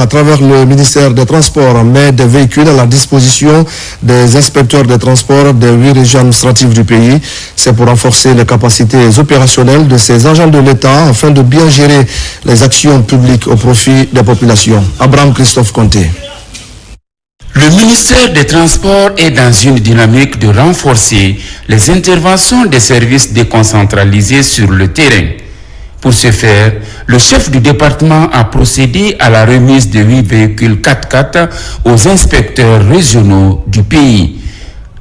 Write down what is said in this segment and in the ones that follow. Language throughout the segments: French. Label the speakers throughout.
Speaker 1: À travers le ministère des Transports, met des véhicules à la disposition des inspecteurs des transports des 8 régions administratives du pays. C'est pour renforcer les capacités opérationnelles de ces agents de l'État afin de bien gérer les actions publiques au profit des populations. Abraham Christophe Conté.
Speaker 2: Le ministère des Transports est dans une dynamique de renforcer les interventions des services déconcentralisés sur le terrain. Pour ce faire, le chef du département a procédé à la remise de 8 véhicules 4x4 aux inspecteurs régionaux du pays.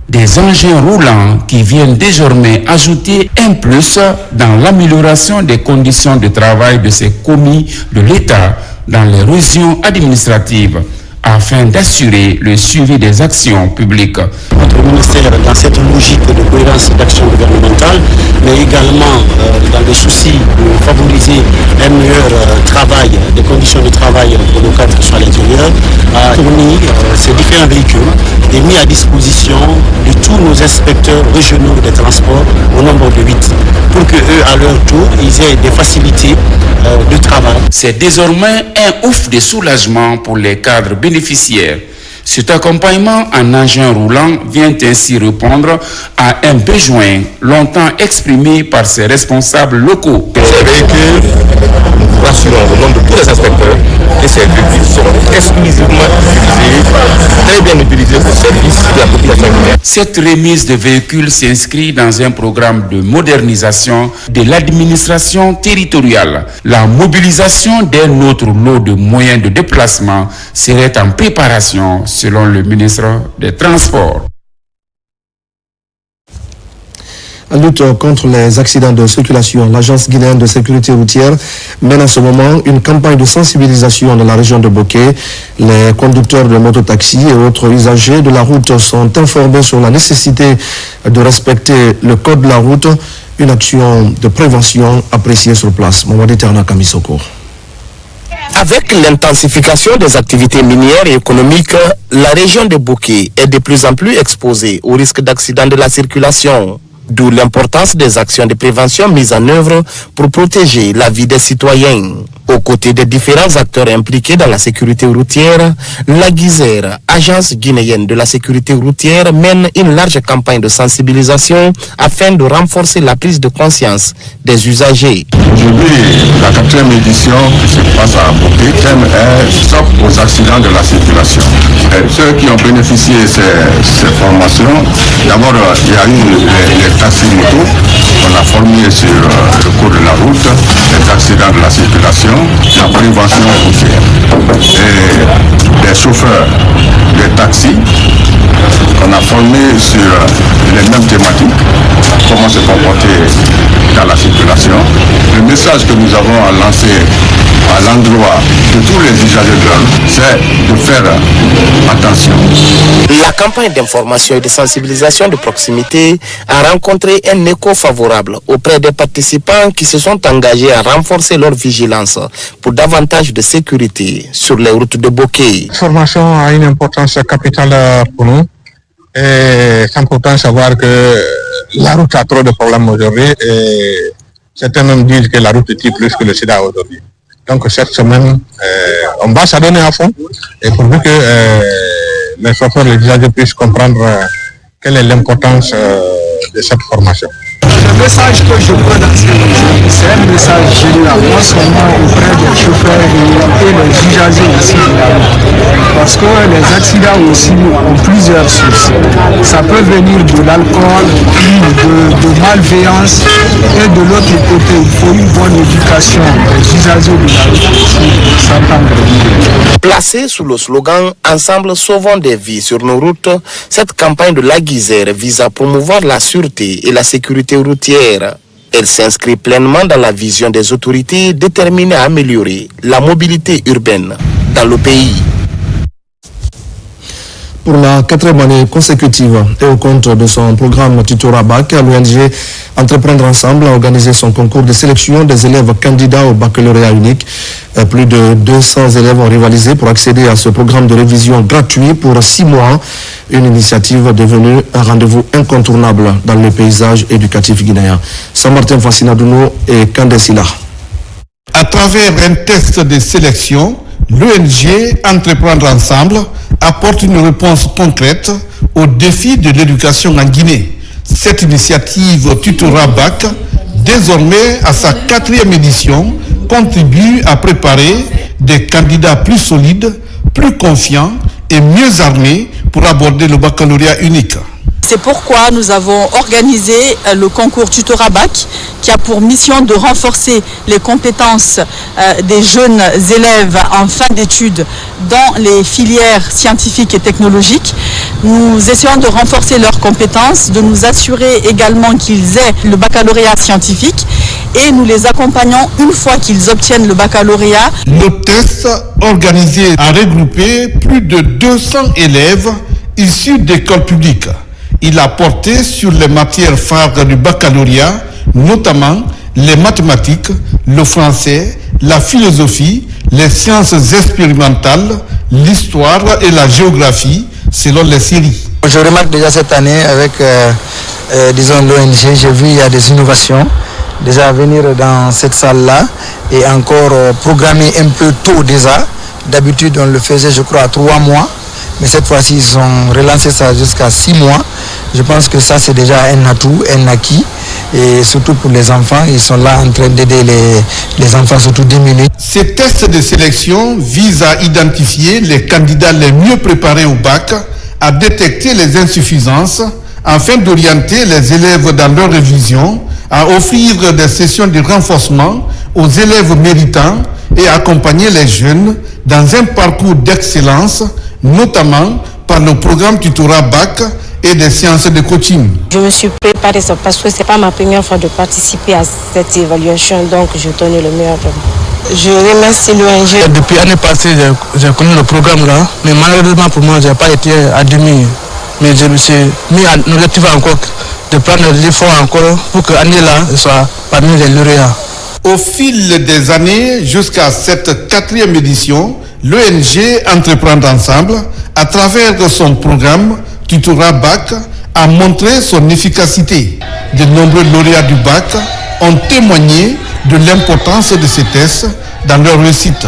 Speaker 2: Des engins roulants qui viennent désormais ajouter un plus dans l'amélioration des conditions de travail de ces commis de l'État dans les régions administratives, afin d'assurer le suivi des actions publiques.
Speaker 3: Notre ministère, dans cette logique de cohérence d'action gouvernementale, mais également dans le souci de favoriser un meilleur travail, des conditions de travail pour nos cadres à l'intérieur, a fourni ces différents véhicules et mis à disposition de tous nos inspecteurs régionaux des transports au nombre de 8, pour qu'eux, à leur tour, ils aient des facilités de travail.
Speaker 2: C'est désormais un ouf de soulagement pour les cadres bénéficiaires. Cet accompagnement en engin roulant vient ainsi répondre à un besoin longtemps exprimé par ses responsables locaux.
Speaker 4: Ces véhicules, nous rassurons au nom de tous les inspecteurs que ces véhicules seront exclusivement utilisés, très bien utilisés au service de la population guinéenne.
Speaker 2: Cette remise de véhicules s'inscrit dans un programme de modernisation de l'administration territoriale. La mobilisation d'un autre lot de moyens de déplacement serait en préparation selon le ministre des Transports.
Speaker 1: En lutte contre les accidents de circulation, l'Agence guinéenne de sécurité routière mène en ce moment une campagne de sensibilisation dans la région de Bokeh. Les conducteurs de mototaxis et autres usagers de la route sont informés sur la nécessité de respecter le code de la route, une action de prévention appréciée sur place. Mamadi Terna Kamisoko.
Speaker 5: Avec l'intensification des activités minières et économiques, la région de Bokeh est de plus en plus exposée au risque d'accident de la circulation. D'où l'importance des actions de prévention mises en œuvre pour protéger la vie des citoyens. Aux côtés des différents acteurs impliqués dans la sécurité routière, la GISER, Agence guinéenne de la sécurité routière, mène une large campagne de sensibilisation afin de renforcer la prise de conscience des usagers.
Speaker 6: Aujourd'hui, la 4e édition qui se passe à Bokeh, le thème est Stop aux accidents de la circulation. Et ceux qui ont bénéficié de ces formations, d'abord il y a eu les taxis moto qu'on a formés sur le code de la route, les accidents de la circulation, la prévention routière. Et les chauffeurs des taxis qu'on a formés sur les mêmes thématiques, comment se comporter dans la circulation. Le message que nous avons à lancer à l'endroit de tous les usagers de la route, c'est de faire attention.
Speaker 5: La campagne d'information et de sensibilisation de proximité a rencontré un écho favorable auprès des participants qui se sont engagés à renforcer leur vigilance pour davantage de sécurité sur les routes de Bokeh.
Speaker 7: La formation a une importance capitale pour nous. Et c'est important de savoir que la route a trop de problèmes aujourd'hui et certains même disent que la route tue plus que le sida aujourd'hui. Donc cette semaine, on va s'adonner à fond et pourvu que les chauffeurs, les usagers puissent comprendre quelle est l'importance de cette formation.
Speaker 8: Le message que je vois dans cette émission, c'est un message général, non seulement auprès des chauffeurs et les usagers aussi de la route. Parce que les accidents aussi ont plusieurs sources. Ça peut venir de l'alcool, de malveillance, et de l'autre côté, il faut une bonne éducation des usagers de la route pour s'entendre.
Speaker 5: Placée sous le slogan « Ensemble, sauvons des vies sur nos routes », cette campagne de la GISER vise à promouvoir la sûreté et la sécurité routière. Elle s'inscrit pleinement dans la vision des autorités déterminées à améliorer la mobilité urbaine dans le pays.
Speaker 1: Pour la 4e année consécutive et au compte de son programme Tutorat Bac, l'ONG Entreprendre Ensemble a organisé son concours de sélection des élèves candidats au baccalauréat unique. Plus de 200 élèves ont rivalisé pour accéder à ce programme de révision gratuit pour 6 mois. Une initiative devenue un rendez-vous incontournable dans le paysage éducatif guinéen. Saint-Martin Fassinadouno et Kandesila.
Speaker 9: À travers un test de sélection, l'ONG Entreprendre Ensemble apporte une réponse concrète aux défis de l'éducation en Guinée. Cette initiative Tutorat Bac, désormais à sa 4e édition, contribue à préparer des candidats plus solides, plus confiants et mieux armés pour aborder le baccalauréat unique.
Speaker 10: C'est pourquoi nous avons organisé le concours Tutorat Bac qui a pour mission de renforcer les compétences des jeunes élèves en fin d'études dans les filières scientifiques et technologiques. Nous essayons de renforcer leurs compétences, de nous assurer également qu'ils aient le baccalauréat scientifique et nous les accompagnons une fois qu'ils obtiennent le baccalauréat.
Speaker 9: Le test organisé a regroupé plus de 200 élèves issus d'écoles publiques. Il a porté sur les matières phares du baccalauréat, notamment les mathématiques, le français, la philosophie, les sciences expérimentales, l'histoire et la géographie, selon les séries.
Speaker 11: Je remarque déjà cette année avec l'ONG, j'ai vu il y a des innovations. Déjà venir dans cette salle-là et encore programmer un peu tôt déjà. D'habitude on le faisait je crois à 3 mois. Mais cette fois-ci, ils ont relancé ça jusqu'à 6 mois. Je pense que ça, c'est déjà un atout, un acquis. Et surtout pour les enfants, ils sont là en train d'aider les enfants, surtout diminués.
Speaker 9: Ces tests de sélection visent à identifier les candidats les mieux préparés au bac, à détecter les insuffisances, afin d'orienter les élèves dans leur révision, à offrir des sessions de renforcement aux élèves méritants et accompagner les jeunes dans un parcours d'excellence, notamment par le programme Tutorat Bac et des séances de coaching.
Speaker 12: Je me suis préparée parce que ce n'est pas ma première fois de participer à cette évaluation, donc je donne le meilleur de moi. Je remercie l'ONG.
Speaker 11: Depuis l'année passée, j'ai connu le programme là, mais malheureusement pour moi, je n'ai pas été admis. Mais je me suis mis en objectif encore de prendre l'effort encore pour que l'année là soit parmi les lauréats.
Speaker 9: Au fil des années, jusqu'à cette 4e édition, l'ONG Entreprendre Ensemble, à travers son programme Tutorat Bac, a montré son efficacité. De nombreux lauréats du bac ont témoigné de l'importance de ces tests dans leur réussite.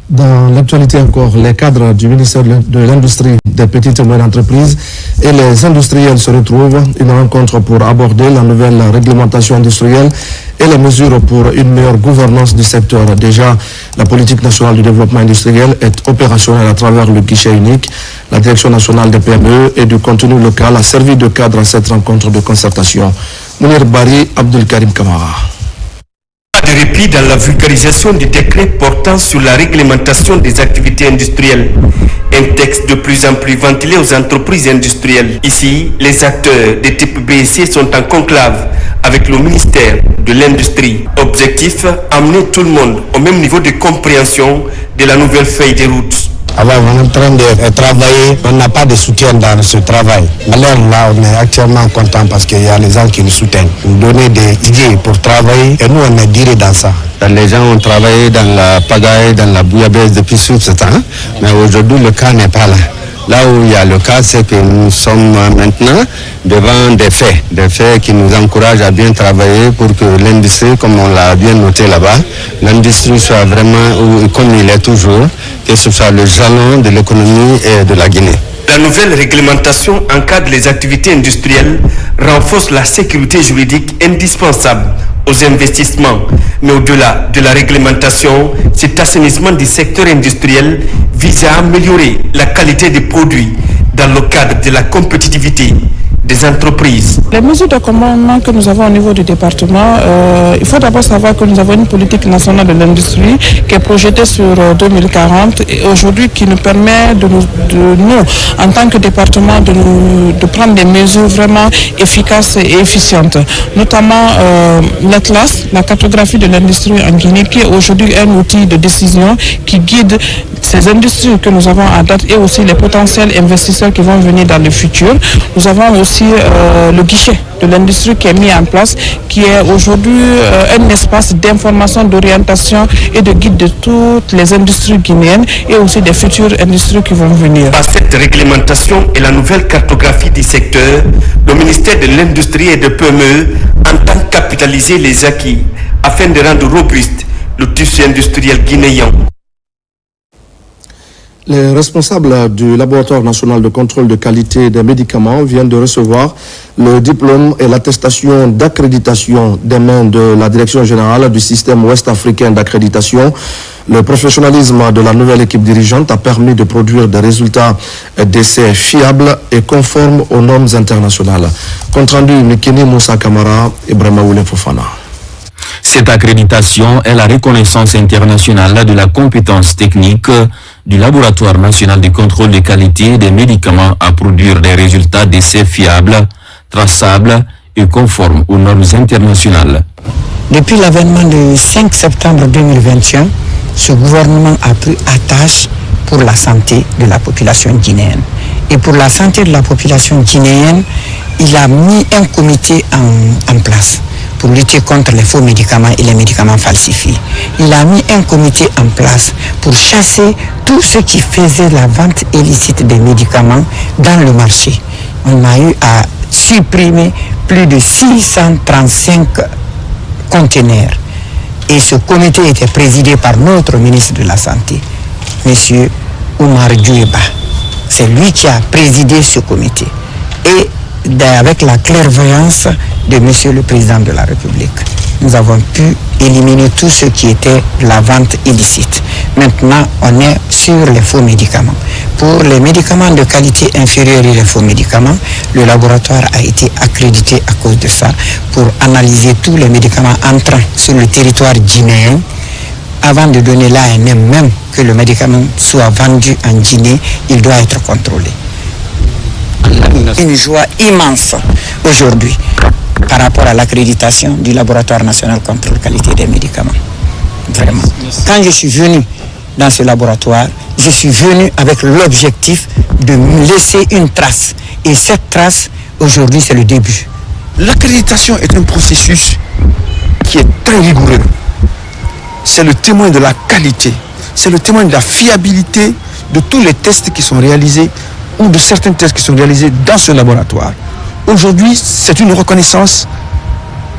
Speaker 1: Dans l'actualité encore, les cadres du ministère de l'Industrie, des petites et moyennes entreprises et les industriels se retrouvent. Une rencontre pour aborder la nouvelle réglementation industrielle et les mesures pour une meilleure gouvernance du secteur. Déjà, la politique nationale du développement industriel est opérationnelle à travers le guichet unique. La Direction nationale des PME et du contenu local a servi de cadre à cette rencontre de concertation. Mounir Bari, Abdul Karim Kamara.
Speaker 13: Pas de répit dans la vulgarisation du décret portant sur la réglementation des activités industrielles. Un texte de plus en plus ventilé aux entreprises industrielles. Ici, les acteurs de type BSC sont en conclave avec le ministère de l'Industrie. Objectif, amener tout le monde au même niveau de compréhension de la nouvelle feuille de route.
Speaker 3: Alors on est en train de travailler, on n'a pas de soutien dans ce travail. Alors là, on est actuellement content parce qu'il y a les gens qui nous soutiennent. Nous donnent des idées pour travailler et nous on est dirigés dans ça. Les gens ont travaillé dans la pagaille, dans la bouillabaisse depuis tout ce temps, mais aujourd'hui le cas n'est pas là. Là où il y a le cas, c'est que nous sommes maintenant devant des faits qui nous encouragent à bien travailler pour que l'industrie, comme on l'a bien noté là-bas, l'industrie soit vraiment, comme il est toujours, que ce soit le jalon de l'économie et de la Guinée.
Speaker 13: La nouvelle réglementation encadre les activités industrielles, renforce la sécurité juridique indispensable aux investissements. Mais au-delà de la réglementation, cet assainissement du secteur industriel vise à améliorer la qualité des produits dans le cadre de la compétitivité des entreprises.
Speaker 14: Les mesures de commandement que nous avons au niveau du département, il faut d'abord savoir que nous avons une politique nationale de l'industrie qui est projetée sur 2040 et aujourd'hui qui nous permet de nous en tant que département, de prendre des mesures vraiment efficaces et efficientes. Notamment l'Atlas, la cartographie de l'industrie en Guinée, qui est aujourd'hui un outil de décision qui guide ces industries que nous avons à date et aussi les potentiels investisseurs qui vont venir dans le futur. Nous avons aussi le guichet de l'industrie qui est mis en place, qui est aujourd'hui un espace d'information, d'orientation et de guide de toutes les industries guinéennes et aussi des futures industries qui vont venir.
Speaker 13: Par cette réglementation et la nouvelle cartographie du secteur, le ministère de l'Industrie et de PME entend capitaliser les acquis afin de rendre robuste le tissu industriel guinéen.
Speaker 1: Les responsables du laboratoire national de contrôle de qualité des médicaments viennent de recevoir le diplôme et l'attestation d'accréditation des mains de la direction générale du système ouest-africain d'accréditation. Le professionnalisme de la nouvelle équipe dirigeante a permis de produire des résultats d'essais fiables et conformes aux normes internationales. Compte rendu Mikini Moussa Kamara et Brahma Oulé Fofana.
Speaker 15: Cette accréditation est la reconnaissance internationale de la compétence technique du Laboratoire national de contrôle de qualité des médicaments à produire des résultats d'essais fiables, traçables et conformes aux normes internationales.
Speaker 16: Depuis l'avènement du 5 septembre 2021, ce gouvernement a pris attache pour la santé de la population guinéenne. Et pour la santé de la population guinéenne, il a mis un comité en place pour lutter contre les faux médicaments et les médicaments falsifiés. Il a mis un comité en place pour chasser tous ceux qui faisaient la vente illicite des médicaments dans le marché. On a eu à supprimer plus de 635 conteneurs. Et ce comité était présidé par notre ministre de la Santé, M. Oumar Djoueba. C'est lui qui a présidé ce comité. Et avec la clairvoyance de M. le Président de la République, nous avons pu éliminer tout ce qui était la vente illicite. Maintenant, on est sur les faux médicaments. Pour les médicaments de qualité inférieure et les faux médicaments, le laboratoire a été accrédité à cause de ça pour analyser tous les médicaments entrant sur le territoire guinéen. Avant de donner l'ANM, même que le médicament soit vendu en Guinée, il doit être contrôlé. Une joie immense aujourd'hui par rapport à l'accréditation du Laboratoire national contrôle qualité des médicaments. Vraiment. Quand je suis venu dans ce laboratoire, je suis venu avec l'objectif de me laisser une trace. Et cette trace, aujourd'hui, c'est le début.
Speaker 17: L'accréditation est un processus qui est très rigoureux. C'est le témoin de la qualité, c'est le témoin de la fiabilité de tous les tests qui sont réalisés ou de certains tests qui sont réalisés dans ce laboratoire. Aujourd'hui, c'est une reconnaissance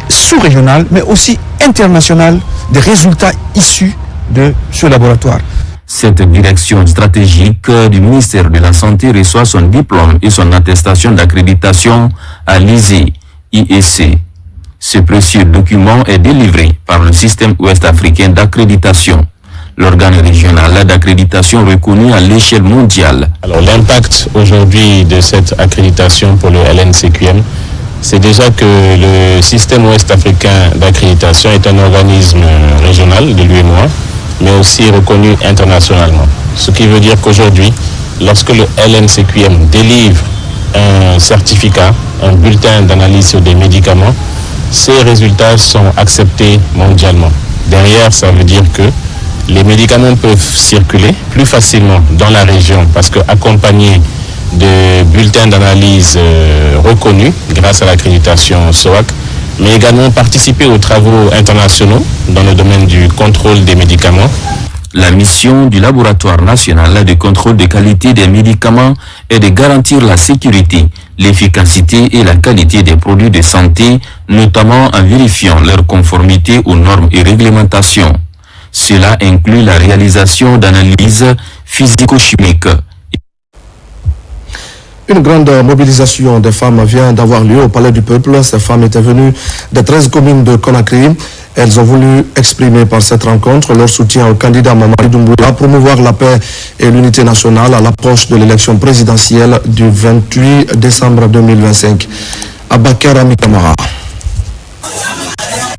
Speaker 17: sous-régionale, mais aussi internationale des résultats issus de ce laboratoire.
Speaker 15: Cette direction stratégique du ministère de la Santé reçoit son diplôme et son attestation d'accréditation à l'ISE IEC. Ce précieux document est délivré par le système ouest-africain d'accréditation, l'organe régional d'accréditation reconnu à l'échelle mondiale.
Speaker 18: Alors l'impact aujourd'hui de cette accréditation pour le LNCQM, c'est déjà que le système ouest-africain d'accréditation est un organisme régional de l'UEMOA, mais aussi reconnu internationalement. Ce qui veut dire qu'aujourd'hui, lorsque le LNCQM délivre un certificat, un bulletin d'analyse sur des médicaments, ces résultats sont acceptés mondialement. Derrière, ça veut dire que les médicaments peuvent circuler plus facilement dans la région parce qu'accompagnés de bulletins d'analyse reconnus grâce à l'accréditation SOAC, mais également participer aux travaux internationaux dans le domaine du contrôle des médicaments.
Speaker 15: La mission du Laboratoire national de contrôle de qualité des médicaments est de garantir la sécurité, l'efficacité et la qualité des produits de santé, notamment en vérifiant leur conformité aux normes et réglementations. Cela inclut la réalisation d'analyses physico-chimiques.
Speaker 1: Une grande mobilisation des femmes vient d'avoir lieu au Palais du Peuple. Ces femmes étaient venues des 13 communes de Conakry. Elles ont voulu exprimer par cette rencontre leur soutien au candidat Mamadi Doumbouya, promouvoir la paix et l'unité nationale à l'approche de l'élection présidentielle du 28 décembre 2025. Abakar Amikamara.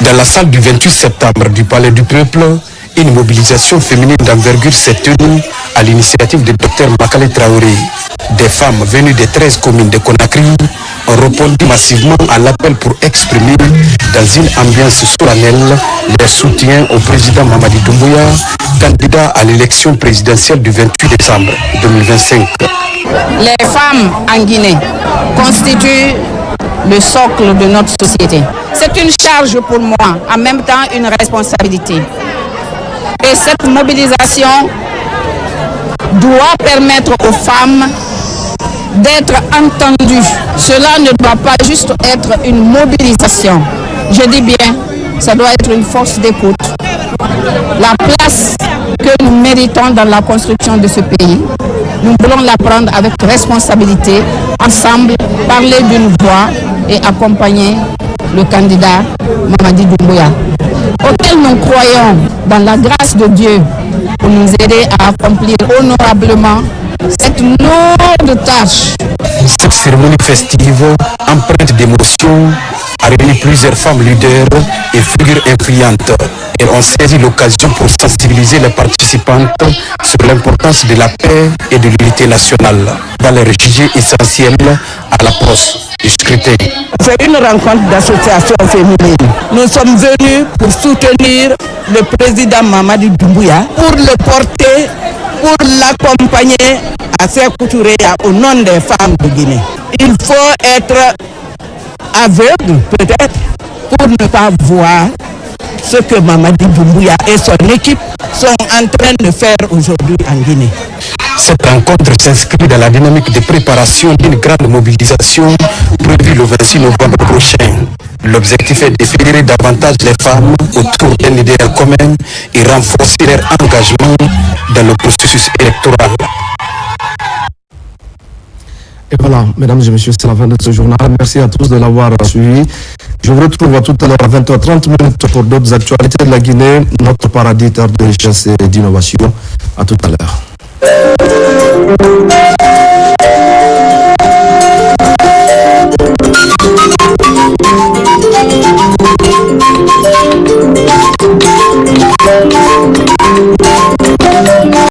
Speaker 19: Dans la salle du 28 septembre du Palais du Peuple, une mobilisation féminine d'envergure s'est tenue à l'initiative du Dr Makale Traoré. Des femmes venues des 13 communes de Conakry ont répondu massivement à l'appel pour exprimer dans une ambiance solennelle leur soutien au président Mamadi Doumbouya, candidat à l'élection présidentielle du 28 décembre 2025.
Speaker 20: Les femmes en Guinée constituent le socle de notre société. C'est une charge pour moi, en même temps une responsabilité. Et cette mobilisation doit permettre aux femmes d'être entendues. Cela ne doit pas juste être une mobilisation. Je dis bien, ça doit être une force d'écoute, la place que nous méritons dans la construction de ce pays. Nous voulons la prendre avec responsabilité, ensemble, parler d'une voix et accompagner le candidat Mamadi Doumbouya, auquel nous croyons dans la grâce de Dieu pour nous aider à accomplir honorablement cette lourde tâche.
Speaker 19: Cette cérémonie festive, empreinte d'émotion, a réuni plusieurs femmes leaders et figures influentes. Elles ont saisi l'occasion pour sensibiliser les participantes sur l'importance de la paix et de l'unité nationale, valeurs jugées essentielles à l'approche du scrutin.
Speaker 21: C'est une rencontre d'associations féminines. Nous sommes venus pour soutenir le président Mamadi Doumbouya, pour le porter, pour l'accompagner à Sékou Touré au nom des femmes de Guinée. Il faut être aveugle peut-être pour ne pas voir ce que Mamadi Doumbouya et son équipe sont en train de faire aujourd'hui en Guinée.
Speaker 19: Cette rencontre s'inscrit dans la dynamique de préparation d'une grande mobilisation prévue le 26 novembre prochain. L'objectif est de fédérer davantage les femmes autour d'un idéal commun et renforcer leur engagement dans le processus électoral.
Speaker 1: Et voilà, mesdames et messieurs, c'est la fin de ce journal. Merci à tous de l'avoir suivi. Je vous retrouve tout à l'heure à 20h30 pour d'autres actualités de la Guinée, notre paradis terre de richesse et d'innovation. À tout à l'heure.